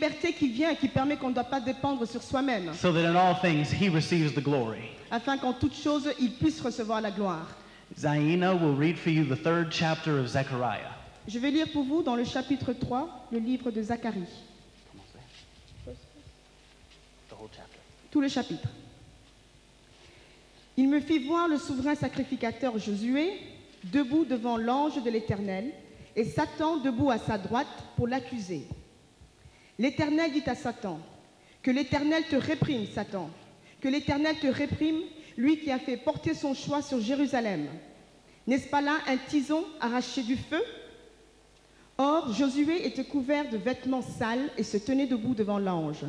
liberté qui vient et qui permet qu'on ne doit pas dépendre sur soi-même. so that in all things he receives the glory. Afin qu'en toutes choses, il puisse recevoir la gloire. Zaina will read for you the 3rd chapter of Zechariah. Je vais lire pour vous dans le chapitre 3, le livre de Zacharie. The whole chapter. Tout le chapitre. Il me fit voir le souverain sacrificateur Josué debout devant l'ange de l'Éternel et Satan debout à sa droite pour l'accuser. L'Éternel dit à Satan, « Que l'Éternel te réprime, Satan, que l'Éternel te réprime, lui qui a fait porter son choix sur Jérusalem. N'est-ce pas là un tison arraché du feu ?» Or, Josué était couvert de vêtements sales et se tenait debout devant l'ange.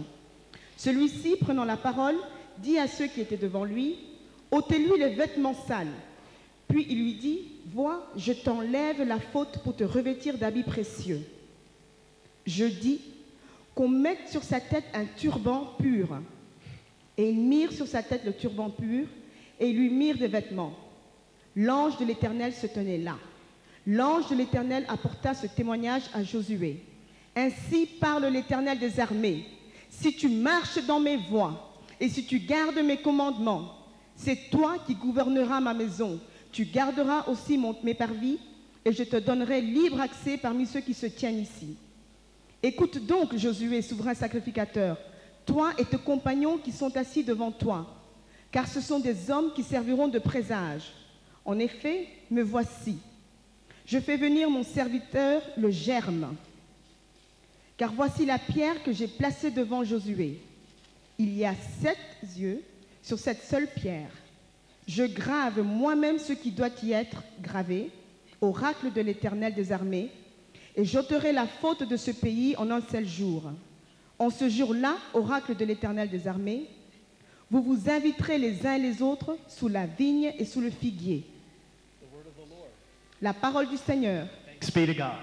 Celui-ci, prenant la parole, dit à ceux qui étaient devant lui, « Ôtez-lui les vêtements sales. » Puis il lui dit, « Vois, je t'enlève la faute pour te revêtir d'habits précieux. » Je dis, qu'on mette sur sa tête un turban pur. Et ils mirent sur sa tête le turban pur, et ils lui mirent des vêtements. L'ange de l'Éternel se tenait là. L'ange de l'Éternel apporta ce témoignage à Josué. « Ainsi parle l'Éternel des armées. Si tu marches dans mes voies, et si tu gardes mes commandements, c'est toi qui gouverneras ma maison. Tu garderas aussi mes parvis, et je te donnerai libre accès parmi ceux qui se tiennent ici. Écoute donc, Josué, souverain sacrificateur, toi et tes compagnons qui sont assis devant toi, car ce sont des hommes qui serviront de présage. En effet, me voici. Je fais venir mon serviteur, le germe. Car voici la pierre que j'ai placée devant Josué. Il y a 7 yeux sur cette seule pierre. Je grave moi-même ce qui doit y être gravé, oracle de l'Éternel des armées, et j'ôterai la faute de ce pays en un seul jour. En ce jour-là, oracle de l'Éternel des armées, vous vous inviterez les uns et les autres sous la vigne et sous le figuier. La parole du Seigneur. Thanks be to God.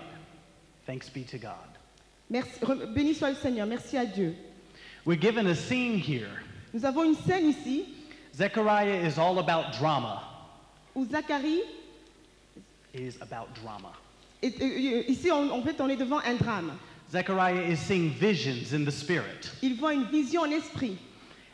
Thanks be to God. Merci, béni soit le Seigneur, merci à Dieu. We're given a scene here. Nous avons une scène ici Zechariah is all about drama. où Zacharie, Is about drama. ici en fait on est devant un drame. Zechariah is seeing visions in the spirit. Il voit une vision en esprit.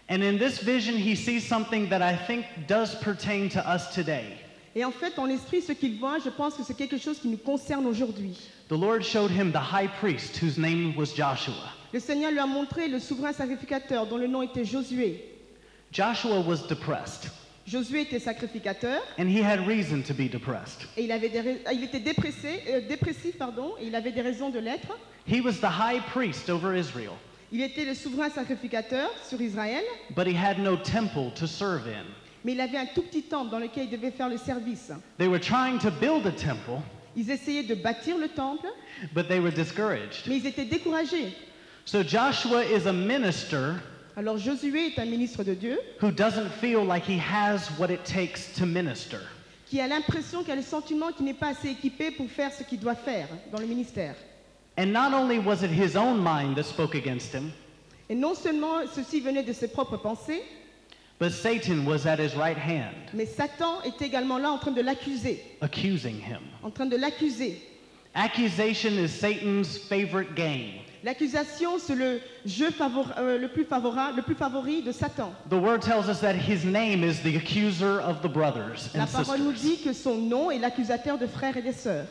And in this vision, he sees something that I think does pertain to us today. Et en fait, en esprit, ce qu'il voit, je pense que c'est quelque chose qui nous concerne aujourd'hui. The Lord showed him the high priest whose name was Joshua. Le Seigneur lui a montré le souverain sacrificateur dont le nom était Josué. Joshua was depressed, Josué était sacrificateur and he had reason to be depressed. et il était dépressif, et il avait des raisons de l'être. He was the high priest over Israel, Il était le souverain sacrificateur sur Israël, but he had no temple to serve in. mais il avait un tout petit temple dans lequel il devait faire le service. They were trying to build a temple, Ils essayaient de bâtir le temple, but they were discouraged. mais ils étaient découragés. So Joshua is a minister Alors Josué est un ministre de Dieu who doesn't feel like he has what it takes to minister. qui a l'impression, qui a le sentiment qu'il n'est pas assez équipé pour faire ce qu'il doit faire dans le ministère. And not only was it his own mind that spoke against him, Et non seulement ceci venait de ses propres pensées, but Satan was at his right hand, mais Satan est également là en train de l'accuser, accusing him. en train de l'accuser. Accusation is Satan's favorite game. L'accusation, c'est le jeu le plus favori de Satan. The word tells us that his name is the accuser of the brothers La and parole nous sisters. dit que son nom est l'accusateur de frères et de sœurs.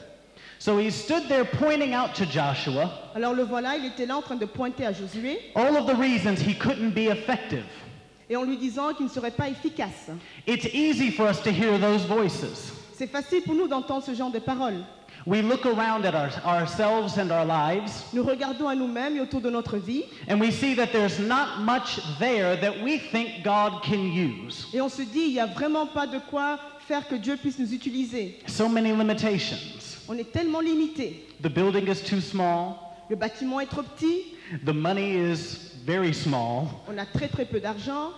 So he stood there pointing out to Joshua Alors le voilà, il était là en train de pointer à Josué all of the reasons he couldn't be effective. et en lui disant qu'il ne serait pas efficace. It's easy for us to hear those voices. C'est facile pour nous d'entendre ce genre de paroles. We look around at ourselves and our lives, Nous regardons à nous-mêmes et autour de notre vie and we see that there's not much there that we think God can use. et on se dit, il n'y a vraiment pas de quoi faire que Dieu puisse nous utiliser. So many limitations. On est tellement limité. The building is too small. Le bâtiment est trop petit, The money is very small. on a très peu d'argent,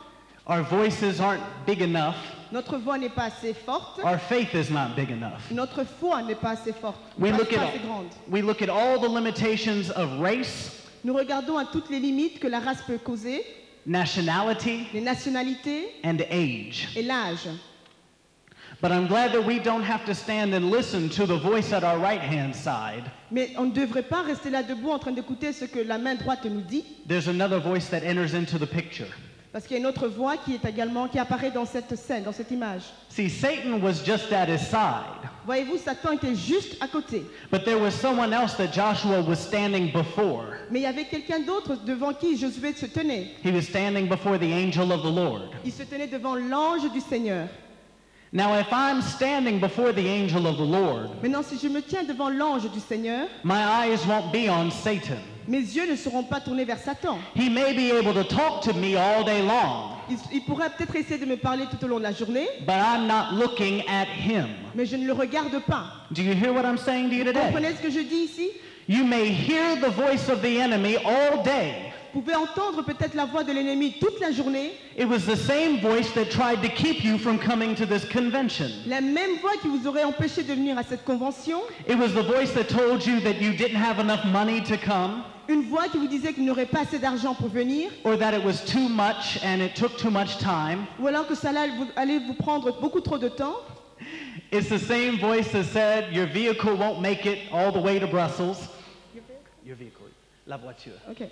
Our voices aren't big enough. notre voix n'est pas assez forte, Our faith is not big enough. notre foi n'est pas assez forte, We pas look assez grande. at all the limitations of race, Nous regardons à toutes les limites que la race peut causer, nationality, les nationalités and age. et l'âge. But I'm glad that we don't have to stand and listen to the voice at our right-hand side. Mais on ne devrait pas rester là debout en train d'écouter ce que la main droite nous dit, There's another voice that enters into the picture. parce qu'il y a une autre voix qui apparaît dans cette scène, dans cette image. See, Satan was just at his side, Voyez-vous, Satan était juste à côté. but there was someone else that Joshua was standing before. Mais il y avait quelqu'un d'autre devant qui Josué se tenait. He was standing before the angel of the Lord. Il se tenait devant l'ange du Seigneur. Now, if I'm standing before the angel of the Lord, Maintenant, si je me tiens devant l'ange du Seigneur, my eyes won't be on Satan. mes yeux ne seront pas tournés vers Satan. He may be able to talk to me all day long, Il pourrait peut-être essayer de me parler tout au long de la journée, but I'm not looking at him. mais je ne le regarde pas. Do you hear what I'm saying to you Vous today? comprenez ce que je dis ici? You may hear the voice of the enemy all day. Vous pouvez entendre peut-être la voix de l'ennemi toute la journée, It was the same voice that tried to keep you from coming to this convention. la même voix qui vous aurait empêché de venir à cette convention, It was the voice that told you that you didn't have enough money to come, une voix qui vous disait qu'il n'aurait pas assez d'argent pour venir, or that it was too much and it took too much time. ou alors que ça allait vous prendre beaucoup trop de temps. It's the same voice that said your vehicle won't make it all the way to Brussels. Your vehicle, la voiture. Ok.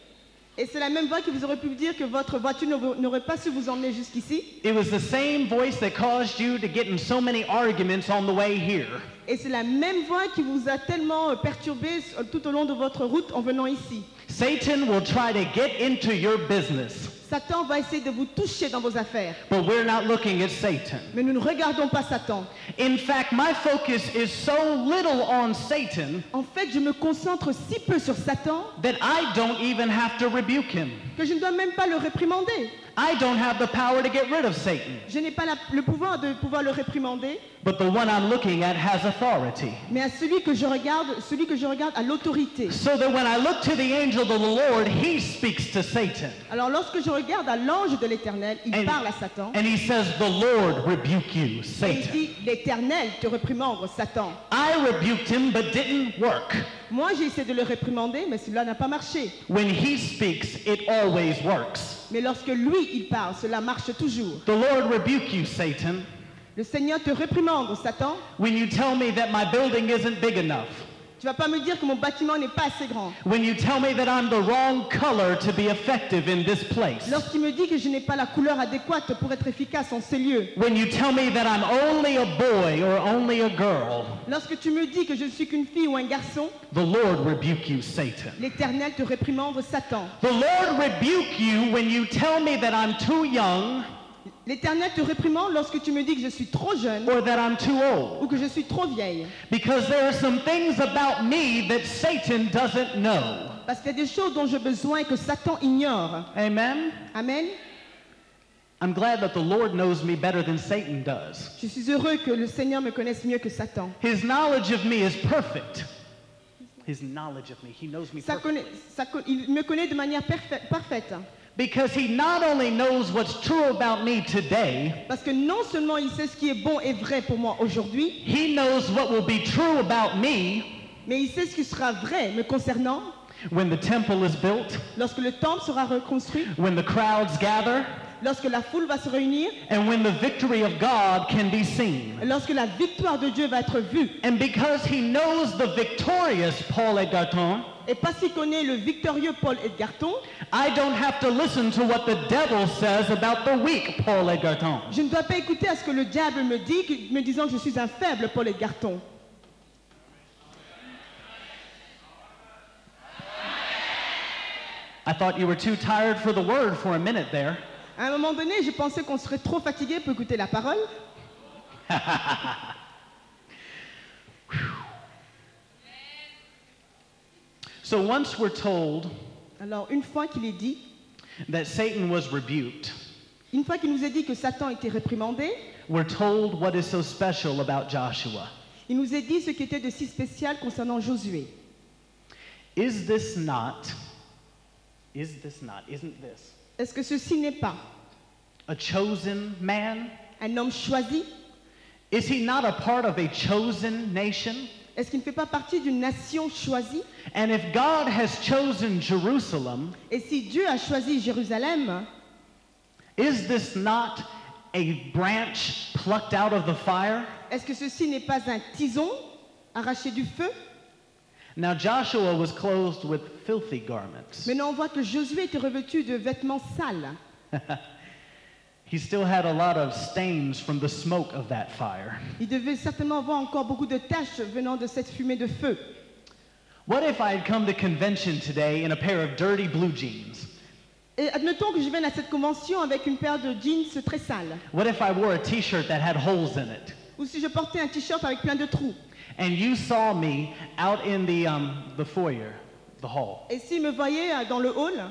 Et c'est la même voix qui vous aurait pu dire que votre voiture n'aurait pas su vous emmener jusqu'ici. It was the same voice that caused you to get in so many arguments on the way here. Et c'est la même voix qui vous a tellement perturbé tout au long de votre route en venant ici. Satan will try to get into your business, Satan va essayer de vous toucher dans vos affaires. but we're not looking at Satan. Mais nous ne regardons pas Satan. In fact, my focus is so little on Satan En fait, je me concentre si peu sur Satan that I don't even have to rebuke him. que je ne dois même pas le réprimander. I don't have the power to get rid of Satan, Je n'ai pas le pouvoir de pouvoir le réprimander, but the one I'm looking at has authority. mais à celui que je regarde a l'autorité. So that when I look to the angel of the Lord, he speaks to Satan. Alors lorsque je regarde à l'ange de l'Éternel, il And, parle à Satan and he says, "The Lord rebuke you, et il Satan." dit l'Éternel te réprimande, Satan. I rebuked him, but didn't work. Moi j'ai essayé de le réprimander, mais cela n'a pas marché. When he speaks, it always works. Mais lorsque lui il parle, cela marche toujours. The Lord rebuke you, Satan, Le Seigneur te réprimande, Satan. when you tell me that my building isn't big enough. Tu vas pas me dire que mon bâtiment n'est pas assez grand. When you tell me that I'm the wrong color to be effective in this place. Lorsqu'il me dit que je n'ai pas la couleur adéquate pour être efficace en ces lieux. When you tell me that I'm only a boy or only a girl. Lorsque tu me dis que je ne suis qu'une fille ou un garçon, The Lord rebuke you, Satan. l'Éternel te réprimande, Satan. The Lord rebuke you when you tell me that I'm too young L'Éternel te réprimande lorsque tu me dis que je suis trop jeune or that I'm too old. ou que je suis trop vieille. Because there are some things about me that Satan doesn't know. Parce qu'il y a des choses dont j'ai besoin que Satan ignore. Amen? Amen. I'm glad that the Lord knows me better than Satan does. Je suis heureux que le Seigneur me connaisse mieux que Satan. His knowledge of me is perfect. His knowledge of me, he knows me perfect. Il me connaît de manière parfaite. Because he not only knows what's true about me today, Parce que non seulement il sait ce qui est bon et vrai pour moi aujourd'hui, he knows what will be true about me mais il sait ce qui sera vrai me concernant when the temple is built, lorsque le temple sera reconstruit, when the crowds gather, lorsque la foule va se réunir, and when the victory of God can be seen. lorsque la victoire de Dieu va être vue. And because he knows the victorious Paul Edgarton, Et parce qu'il connaît le victorieux Paul Edgarton, I don't have to listen to what the devil says about the weak Paul Edgarton. je ne dois pas écouter à ce que le diable me dit, me disant que je suis un faible Paul Edgarton. I thought you were too tired for the word for a minute there. À un moment donné, je pensais qu'on serait trop fatigué pour écouter la parole. So once we're told Alors, une fois qu'il est dit, that Satan was rebuked, une fois qu'il nous est dit que Satan était réprimandé, we're told what is so special about Joshua. il nous est dit ce qui était de si spécial concernant Josué. Isn't this, isn't this Est-ce que ceci n'est pas a chosen man? un homme choisi? Is he not a part of a chosen nation? Est-ce qu'il ne fait pas partie d'une nation choisie? And if God has chosen Jerusalem, Et si Dieu a choisi Jérusalem, is this not a branch plucked out of the fire? Est-ce que ceci n'est pas un tison arraché du feu? Now Joshua was clothed with filthy garments. Maintenant, on voit que Josué était revêtu de vêtements sales. He still had a lot of stains from the smoke of that fire. Il devait certainement avoir encore beaucoup de taches venant de cette fumée de feu. What if I had come to convention today in a pair of dirty blue jeans? Et admettons que je vienne à cette convention avec une paire de jeans très sales. What if I wore a t-shirt that had holes in it? Ou si je portais un t-shirt avec plein de trous. And you saw me out in the foyer, the hall. Et s'il me voyait dans le hall,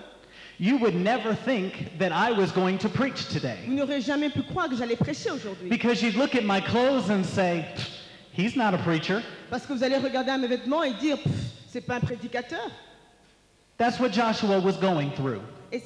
You would never think that I was going to preach today. vous n'aurez jamais pu croire que j'allais prêcher aujourd'hui. Because you'd look at my clothes and say, he's not a preacher. Parce que vous allez regarder à mes vêtements et dire, c'est pas un prédicateur. That's what Joshua was going through. Et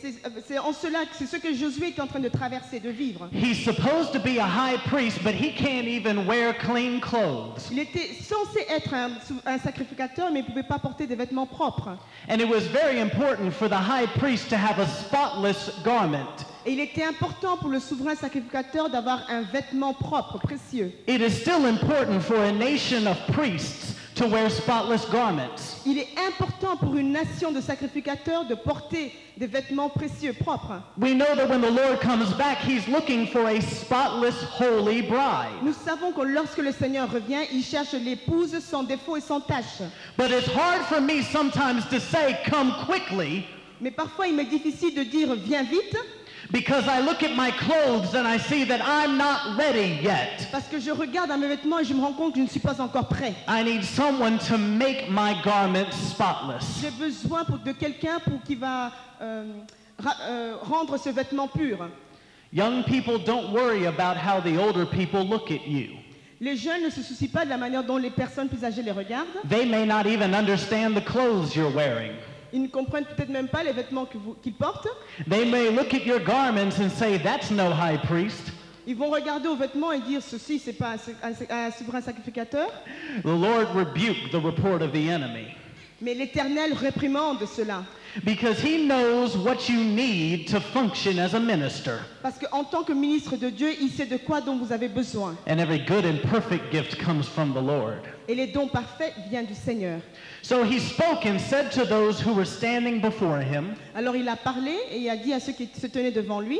c'est en cela que c'est ce que Josué est en train de traverser, de vivre. He's supposed to be a high priest, but he can't even wear clean clothes. Il était censé être un sacrificateur, mais il ne pouvait pas porter des vêtements propres. And it was very important for the high priest to have a spotless garment. Et il était important pour le souverain sacrificateur d'avoir un vêtement propre, précieux. It is still important for a nation of priests to wear spotless garments. Il est important pour une nation de sacrificateurs de porter des vêtements précieux, propres. We know that when the Lord comes back, he's looking for a spotless, holy bride. Nous savons que lorsque le Seigneur revient, il cherche l'épouse sans défaut et sans tache. But it's hard for me sometimes to say, come quickly, Mais parfois, il m'est difficile de dire viens vite, because I look at my clothes and I see that I'm not ready yet. parce que je regarde à mes vêtements et je me rends compte que je ne suis pas encore prêt. I need someone to make my garment spotless. J'ai besoin de quelqu'un qui va rendre ce vêtement pur. Young people, don't worry about how the older people look at you. Les jeunes ne se soucient pas de la manière dont les personnes plus âgées les regardent. They may not even understand the clothes you're wearing. Ils ne comprennent peut-être même pas les vêtements qu'ils portent. They may look at your garments and say, that's no high priest. Ils vont regarder aux vêtements et dire ceci, c'est pas un souverain sacrificateur. The Lord rebuked the report of the enemy. Mais l'Éternel réprimande cela. Because he knows what you need to function as a minister. Parce qu'en tant que ministre de Dieu, il sait de quoi dont vous avez besoin. And every good and perfect gift comes from the Lord. Et les dons parfaits viennent du Seigneur. So he spoke and said to those who were standing before him, Alors il a parlé et il a dit à ceux qui se tenaient devant lui,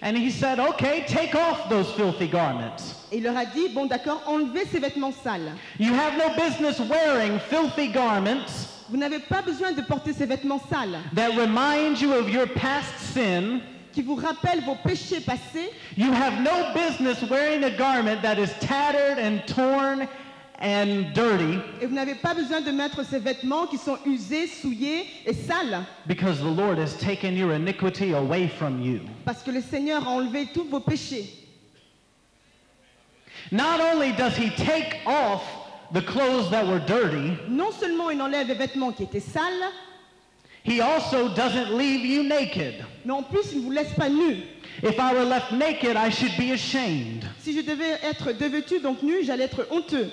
and he said, okay, take off those filthy garments. et il leur a dit, bon d'accord, enlevez ces vêtements sales. You have no business wearing filthy garments Vous n'avez pas besoin de porter ces vêtements sales that remind you of your past sin. qui vous rappellent vos péchés passés. You have no business wearing a garment that is tattered and torn and dirty, Et vous n'avez pas besoin de mettre ces vêtements qui sont usés, souillés et sales. because the Lord has taken your iniquity away from you. Parce que le Seigneur a enlevé tous vos péchés. Not only does he take off the clothes that were dirty, Non seulement il enlève les vêtements qui étaient sales, he also doesn't leave you naked. mais en plus il ne vous laisse pas nus. If I were left naked, I should be ashamed. Si je devais être dévêtu, donc nu, j'allais être honteux.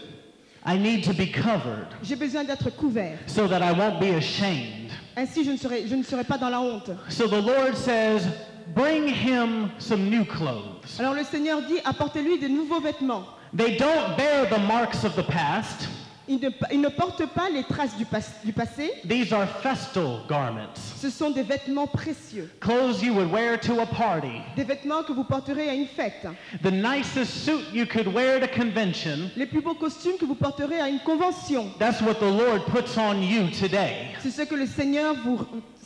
I need to be covered J'ai besoin d'être couvert. so that I won't be ashamed. Ainsi, je ne serai pas dans la honte. So the Lord says, bring him some new clothes. Alors le Seigneur dit, apportez-lui de nouveaux vêtements. They don't bear the marks of the past. Il ne porte pas les traces du passé. These are festal garments. Ce sont des vêtements précieux. Clothes you would wear to a party. Des vêtements que vous porterez à une fête. The nicest suit you could wear at a convention. Les plus beaux costumes que vous porterez à une convention. That's what the Lord puts on you today. C'est ce que le Seigneur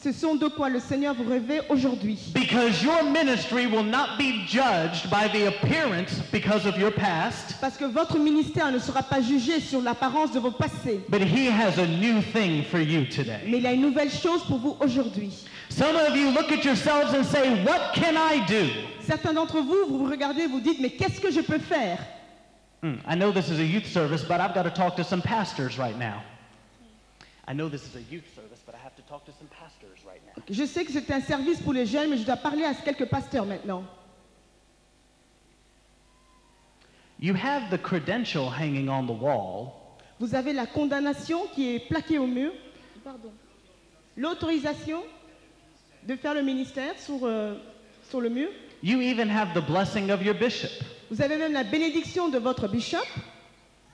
ce sont de quoi le Seigneur vous rêvait aujourd'hui. Because your ministry will not be judged by the appearance because of your past, Parce que votre ministère ne sera pas jugé sur l'apparence de vos passés. but he has a new thing for you today. Mais il a une nouvelle chose pour vous aujourd'hui. Some of you look at yourselves and say, what can I do? Certains d'entre vous, vous regardez, vous dites, mais qu'est-ce que je peux faire? I know this is a youth service, but I've got to talk to some pastors right now. I know this is a youth service, but I have to talk to some pastors right now. Je sais que c'est un service pour les jeunes, mais je dois parler à quelques pasteurs maintenant. You have the credential hanging on the wall, Vous avez la condamnation qui est plaquée au mur. Pardon. L'autorisation de faire le ministère sur le mur. You even have the blessing of your bishop. Vous avez même la bénédiction de votre bishop,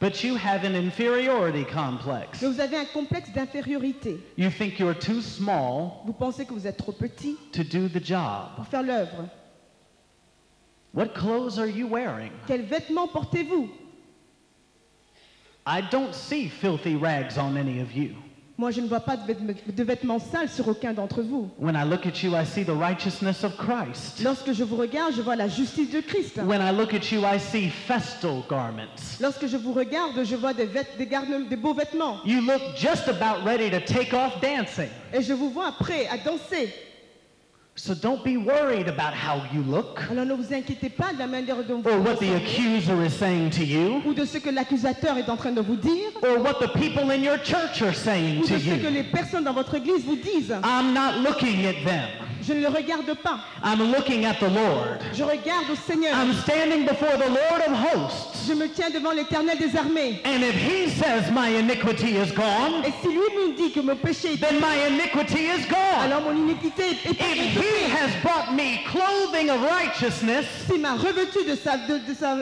But you have an inferiority complex. mais vous avez un complexe d'infériorité. You think you're too small Vous pensez que vous êtes trop petit to do the job. pour faire l'œuvre. What clothes are you wearing? Quels vêtements portez-vous? I don't see filthy rags on any of you. Moi, je ne vois pas de vêtements sales sur aucun d'entre vous. When I look at you, I see the righteousness of Christ. Lorsque je vous regarde, je vois la justice de Christ. When I look at you, I see festal garments. Lorsque je vous regarde, je vois des beaux vêtements. You look just about ready to take off dancing. Et je vous vois prêt à danser. So don't be worried about how you look Alors ne vous inquiétez pas de la manière dont vous or what the ressemblez, accuser is saying to you ou de ce que l'accusateur est en train de vous dire, or what the people in your church are saying ou to de ce que you. les personnes dans votre église vous disent. I'm not looking at them. Je ne le regarde pas. I'm looking at the Lord. Je regarde au Seigneur. I'm standing before the Lord of hosts. Je me tiens devant l'Éternel des armées. And if he says my iniquity is gone, Et si lui me dit que mon péché est then my iniquity is gone. alors mon iniquité est If he has brought me clothing of righteousness, s'il m'a revêtu de sa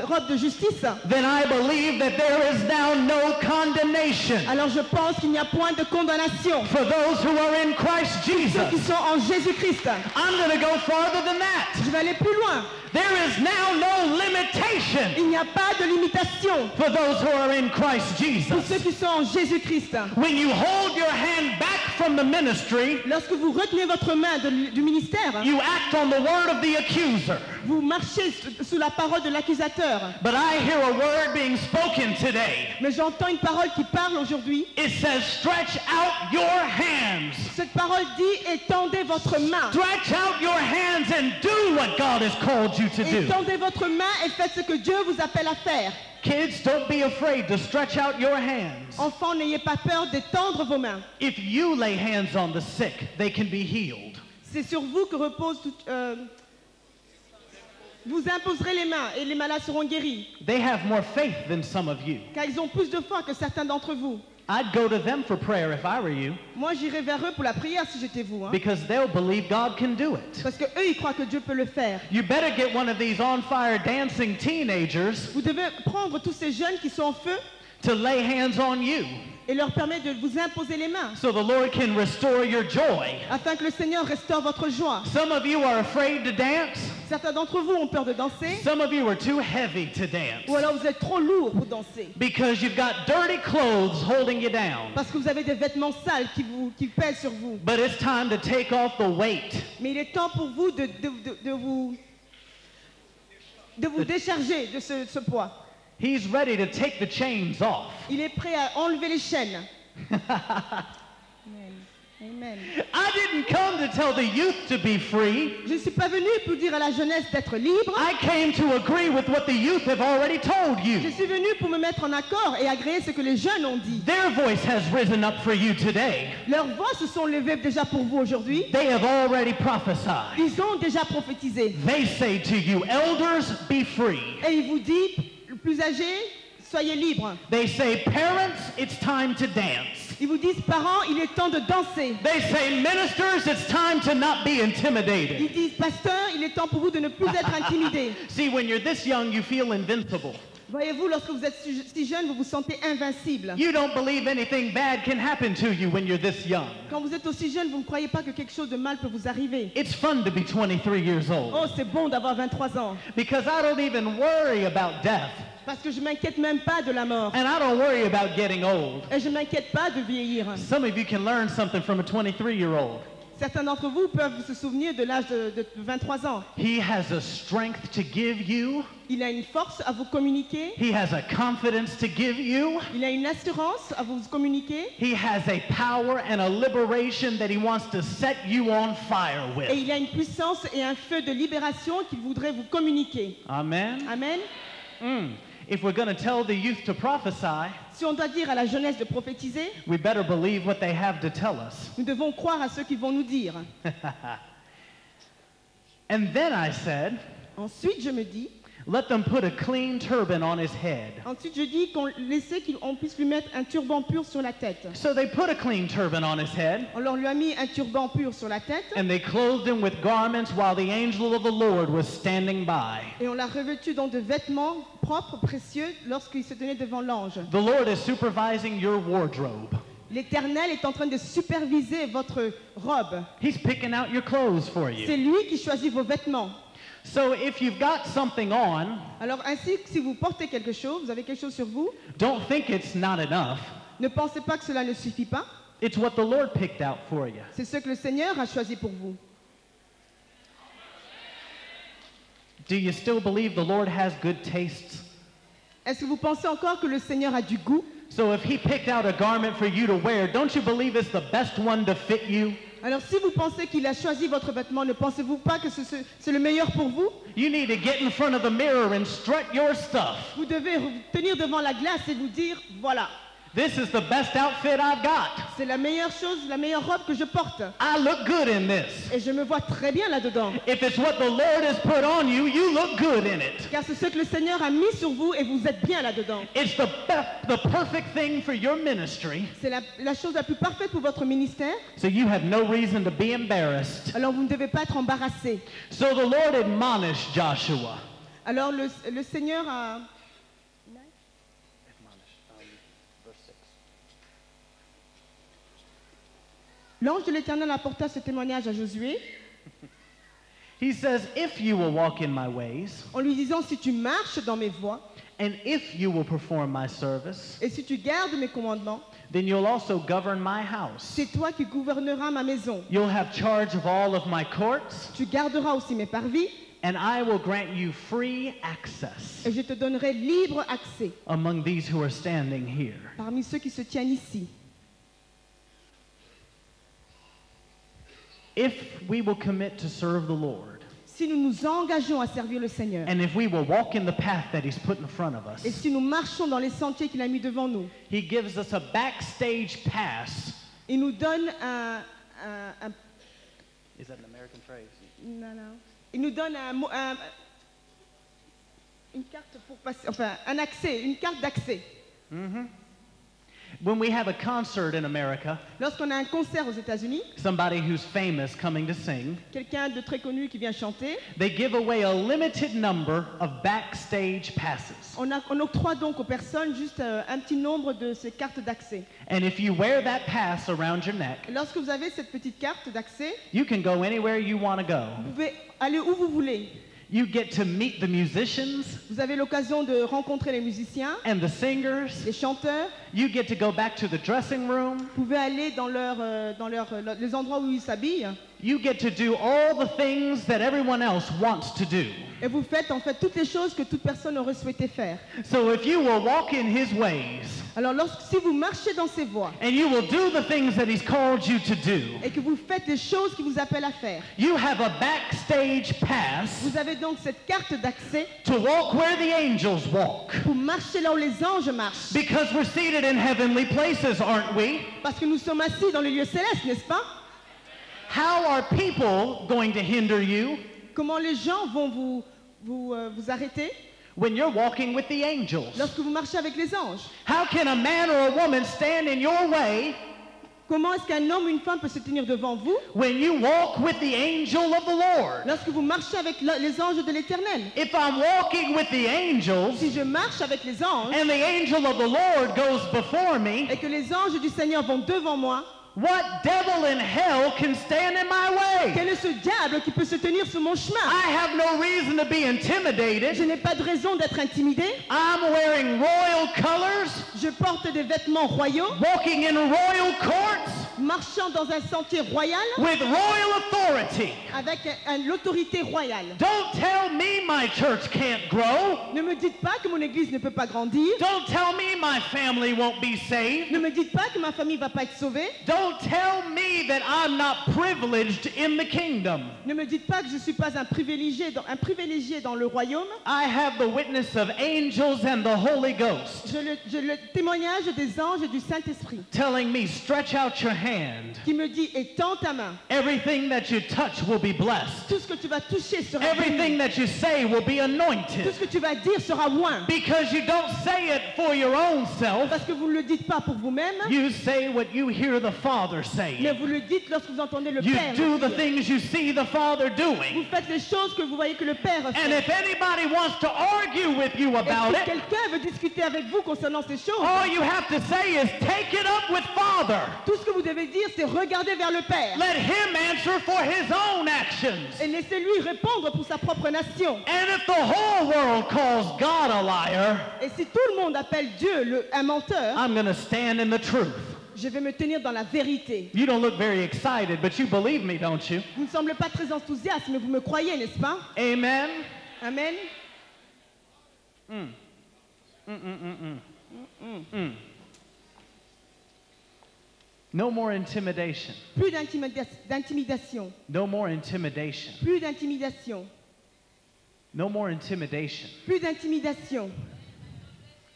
robe de justice, then I believe that there is now no condemnation alors je pense qu'il n'y a point de condamnation. for those who are in Christ Ceux qui Jesus. sont en Jésus-Christ. I'm going to go farther than that. Je vais aller plus loin. There is now no limitation Il n'y a pas de limitation for those who are in Christ pour ceux Jesus. qui sont en Jésus-Christ. When you hold your hand back from the ministry, Lorsque vous retenez votre main du ministère, you act on the word of the accuser. vous marchez sous la parole de l'accusateur. But I hear a word being spoken today. Mais j'entends une parole qui parle aujourd'hui. It says, stretch out your hands. Cette parole dit, étendez votre main. Stretch out your hands and do what God has called you to do. Étendez votre main et faites ce que Dieu vous appelle à faire. Kids, don't be afraid to stretch out your hands. Enfants, n'ayez pas peur d'étendre vos mains. If you lay hands on the sick, they can be healed. C'est sur vous que repose tout... vous imposerez les mains et les malades seront guéris. They have more faith than some of you. Car ils ont plus de foi que certains d'entre vous. I'd go to them for prayer if I were you, Moi, j'irais vers eux pour la prière si j'étais vous. Hein. because they'll believe God can do it. Parce que eux, ils croient que Dieu peut le faire. You better get one of these on fire dancing teenagers Vous devez prendre tous ces jeunes qui sont en feu to lay hands on you et leur permettre de vous imposer les mains. so the Lord can restore your joy. Afin que le Seigneur restaure votre joie. Some of you are afraid to dance. Certains d'entre vous ont peur de danser. Some of you are too heavy to dance Ou alors vous êtes trop lourd pour danser. because you've got dirty clothes holding you down. Parce que vous avez des vêtements sales qui pèsent sur vous. But it's time to take off the weight. Mais il est temps pour vous de vous décharger de ce poids. He's ready to take the chains off. Il est prêt à enlever les chaînes. Amen. Amen. I didn't come to tell the youth to be free. Je ne suis pas venu pour dire à la jeunesse d'être libre. I came to agree with what the youth have already told Je you. suis venu pour me mettre en accord et agréer ce que les jeunes ont dit. Their voice has risen up for you today. Leurs voix se sont levées déjà pour vous aujourd'hui. They have already prophesied. Ils ont déjà prophétisé. They say to you, elders, be free. Et il vous dit, le plus âgé, soyez libres. They say, parents, it's time to dance. Ils vous disent, parents, il est temps de danser. They say, ministers, it's time to not be intimidated. Ils disent, pasteur, il est temps pour vous de ne plus être intimidés. See, when you're this young, you feel invincible. Voyez-vous, lorsque vous êtes si jeune, vous vous sentez invincible. You don't believe anything bad can happen to you when you're this young. Quand vous êtes aussi jeune, vous ne croyez pas que quelque chose de mal peut vous arriver. It's fun to be 23 years old Oh, c'est bon d'avoir 23 ans. because I don't even worry about death Parce que je ne m'inquiète même pas de la mort. and I don't worry about getting old. Et je ne m'inquiète pas de vieillir. Some of you can learn something from a 23-year-old. Certains d'entre vous peuvent se souvenir de l'âge de 23 ans. He has a strength to give you. Il a une force à vous communiquer. He has a confidence to give you. Il a une assurance à vous communiquer. He has a power and a liberation that he wants to set you on fire Et with. il a une puissance et un feu de libération qu'il voudrait vous communiquer. Amen. Amen. If we're going to tell the youth to prophesy, Si on doit dire à la jeunesse de prophétiser, we better believe what they have to tell us. nous devons croire à ceux qui vont nous dire. And then I said, Ensuite, je me dis, Let them put a clean turban on his head. Ensuite, je dis qu'on laissait qu'on puisse lui mettre un turban pur sur la tête. So they put a clean turban on his head, On leur lui a mis un turban pur sur la tête and they clothed him with garments while the angel of the Lord was standing by. et on l'a revêtu donc de vêtements propres, précieux, lorsqu'il se tenait devant l'ange. The Lord is supervising your wardrobe. L'Éternel est en train de superviser votre robe. He's picking out your clothes for C'est you. lui qui choisit vos vêtements. So if you've got something on, Alors ainsi que si vous portez quelque chose, vous avez quelque chose sur vous, don't think it's not enough. ne pensez pas que cela ne suffit pas. It's what the Lord picked out for you. C'est ce que le Seigneur a choisi pour vous. Do you still believe the Lord has good tastes? Est-ce que vous pensez encore que le Seigneur a du goût? So if he picked out a garment for you to wear, don't you believe it's the best one to fit you? Alors si vous pensez qu'il a choisi votre vêtement, ne pensez-vous pas que c'est le meilleur pour vous? You need to get in front of the mirror and strut your stuff. Vous devez vous tenir devant la glace et vous dire, voilà, This is the best outfit I've got. c'est la meilleure chose, la meilleure robe que je porte. I look good in this. Et je me vois très bien là-dedans. If it's what the Lord has put on you, you look good in it. Car c'est ce que le Seigneur a mis sur vous et vous êtes bien là-dedans. It's the perfect thing for your ministry. C'est la chose la plus parfaite pour votre ministère. So you have no reason to be embarrassed. Alors vous ne devez pas être embarrassé. So the Lord admonished Joshua. Alors le Seigneur a... L'ange de l'Éternel apporta ce témoignage à Josué He says, if you will walk in my ways, en lui disant, si tu marches dans mes voies and if you will perform my service, et si tu gardes mes commandements, then you'll also govern my house. c'est toi qui gouverneras ma maison. You'll have charge of all of my courts, Tu garderas aussi mes parvis and I will grant you free access et je te donnerai libre accès among these who are standing here. parmi ceux qui se tiennent ici. If we will commit to serve the Lord, Si nous nous engageons à servir le Seigneur and if we will walk in the path that He's put in front of us, et si nous marchons dans les sentiers qu'il a mis devant nous, He gives us a backstage pass. il nous donne Is that an American phrase? non, non. Il nous donne une carte pour passer, enfin un accès, une carte d'accès. When we have a concert in America, Lorsqu'on a un concert aux États-Unis, somebody who's famous coming to sing, quelqu'un de très connu qui vient chanter, they give away a limited number of backstage passes. on octroie donc aux personnes juste un petit nombre de ces cartes d'accès. And if you wear that pass around your neck, Lorsque vous avez cette petite carte d'accès, you can go anywhere you want to go. vous pouvez aller où vous voulez. You get to meet the musicians Vous avez l'occasion de rencontrer les musiciens, and the singers. les chanteurs. You get to go back to the dressing room. Vous pouvez aller dans les endroits où ils s'habillent. You get to do all the things that everyone else wants to do. Et vous faites en fait toutes les choses que toute personne aurait souhaité faire. So if you will walk in His ways, Alors si vous marchez dans ses voies and you will do the things that He's called you to do, et que vous faites les choses qu'il vous appelle à faire, you have a backstage pass vous avez donc cette carte d'accès to walk where the angels walk. pour marcher là où les anges marchent. Because we're seated in heavenly places, aren't we? Parce que nous sommes assis dans les lieux célestes, n'est-ce pas? How are people going to hinder you Comment les gens vont vous arrêter when you're walking with the angels? lorsque vous marchez avec les anges? How can a man or a woman stand in your way Comment est-ce qu'un homme ou une femme peut se tenir devant vous when you walk with the angel of the Lord? lorsque vous marchez avec les anges de l'Éternel? If I'm walking with the angels Si je marche avec les anges and the angel of the Lord goes before me, et que les anges du Seigneur vont devant moi, what devil in hell can stand in my way? quel est ce diable qui peut se tenir sur mon chemin? I have no reason to be Je intimidated. n'ai pas de raison d'être intimidé. I'm wearing royal colors, Je porte des vêtements royaux, walking in royal courts marchant dans un sentier royal with royal authority. avec l'autorité royale. Don't tell me my church can't grow. Ne me dites pas que mon église ne peut pas grandir. Don't tell me my family won't be saved. Ne me dites pas que ma famille ne va pas être sauvée. Don't tell me that I'm not privileged in the kingdom. Ne me dites pas que je ne suis pas un privilégié dans le royaume. I have the witness of angels and the Holy Ghost J'ai le témoignage des anges et du Saint-Esprit telling me, stretch out your hand hand. qui me dit étends ta main. Everything that you touch will be blessed. Tout ce que tu vas toucher sera Everything béni. that you say will be Tout anointed. ce que tu vas dire sera loin. Because you don't say it for your own self. Parce que vous ne le dites pas pour vous-même, You say what you hear the Father mais saying. vous le dites lorsque vous entendez le You Père do le the dire. things you see the Father Vous doing. faites les choses que vous voyez que le Père And fait. if anybody wants to argue with you Et about si it, quelqu'un veut discuter avec vous concernant ces choses, all you have to say is take it up with Father. tout ce que vous devez dire, c'est regarder vers le Père. Let him answer for his own actions. Et laissez-lui répondre pour sa propre nation. And if the whole world calls God a liar, Et si tout le monde appelle Dieu un menteur, I'm going to stand in the truth. je vais me tenir dans la vérité. You don't look very excited, but you believe me, don't you? Vous ne semblez pas très enthousiaste, mais vous me croyez, n'est-ce pas? Amen. Amen. No more intimidation. Plus d'intimidation. No more intimidation. Plus d'intimidation. No more intimidation. Plus d'intimidation.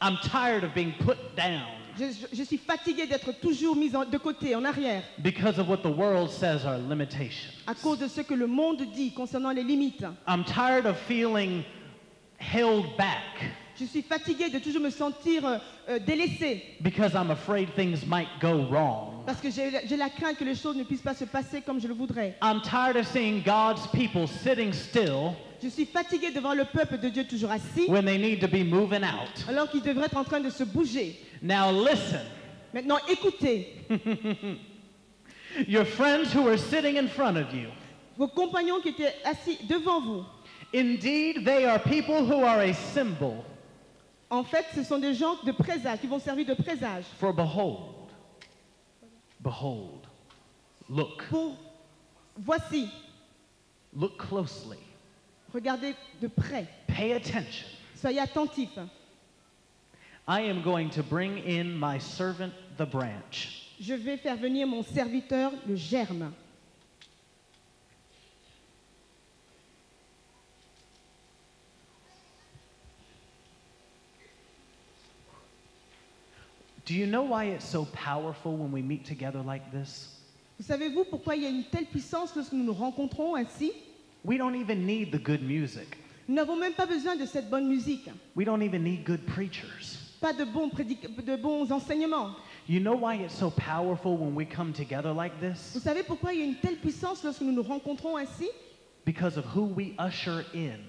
I'm tired of being put down Je suis fatiguée d'être toujours mise de côté, en arrière, because of what the world says are limitations. à cause de ce que le monde dit concernant les limites. I'm tired of feeling held back Je suis fatiguée de toujours me sentir délaissée, because I'm afraid things might go wrong. parce que j'ai la crainte que les choses ne puissent pas se passer comme je le voudrais. I'm tired of seeing God's people sitting still Je suis fatiguée devant le peuple de Dieu toujours assis, when they need to be moving out. alors qu'ils devraient être en train de se bouger. Now listen, Maintenant, écoutez, your friends who are sitting in front of you, vos compagnons qui étaient assis devant vous, indeed they are people who are a symbol en fait, ce sont des gens de présage, qui vont servir de présage. for behold. Behold. Look. Pour, voici, Look closely. regardez de près, Pay attention. soyez attentifs. I am going to bring in my servant, the branch. Je vais faire venir mon serviteur, le germe. Do you know why it's so powerful when we meet together like this? Vous savez-vous pourquoi il y a une telle puissance lorsque nous nous rencontrons ainsi? We don't even need the good music. Nous n'avons même pas besoin de cette bonne musique, We don't even need good preachers. pas de bons enseignements. You know why it's so powerful when we come together like Vous this? savez pourquoi il y a une telle puissance lorsque nous nous rencontrons ainsi? Because of who we usher in.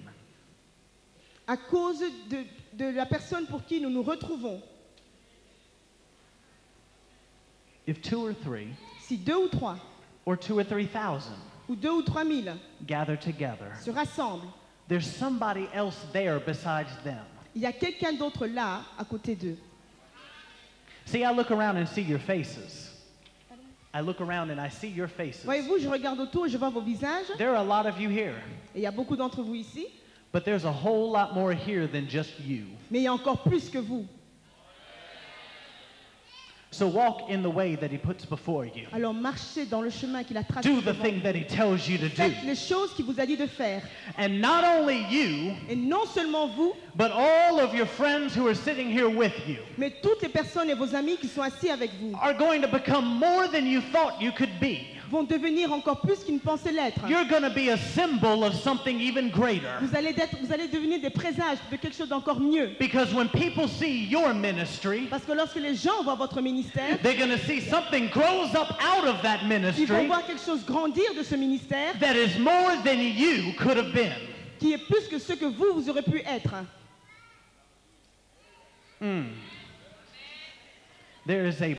À cause de la personne pour qui nous nous retrouvons. If 2 or 3, Si 2 ou 3, or 2 or 3,000 ou 2 ou 3 000 gather together, se rassemblent, there's somebody else there besides them. il y a quelqu'un d'autre là, à côté d'eux. See, I look around and see your faces. I look around and I see your faces. Voyez-vous, je regarde autour et je vois vos visages. There are a lot of you here, Et il y a beaucoup d'entre vous ici, but there's a whole lot more here than just you. mais il y a encore plus que vous. So walk in the way that he puts before you. Alors marchez dans le chemin qu'il a tracé. Do the devant thing vous. that he tells you to do. Faites les choses qu'il vous a dit de faire. And not only you, Et non seulement vous, but all of your friends who are sitting here with you mais toutes les personnes et vos amis qui sont assis avec vous are going to become more than you thought you could be. vont devenir encore plus qu'ils ne pensaient l'être. You're going to be a symbol of something even greater. Vous allez devenir des présages de quelque chose d'encore mieux. Because when people see your ministry, Parce que lorsque les gens voient votre ministère, they're going to see something grows up out of that ils vont ministry voir quelque chose grandir de ce ministère that is more than you could have been. qui est plus que ce que vous aurez pu être. There is a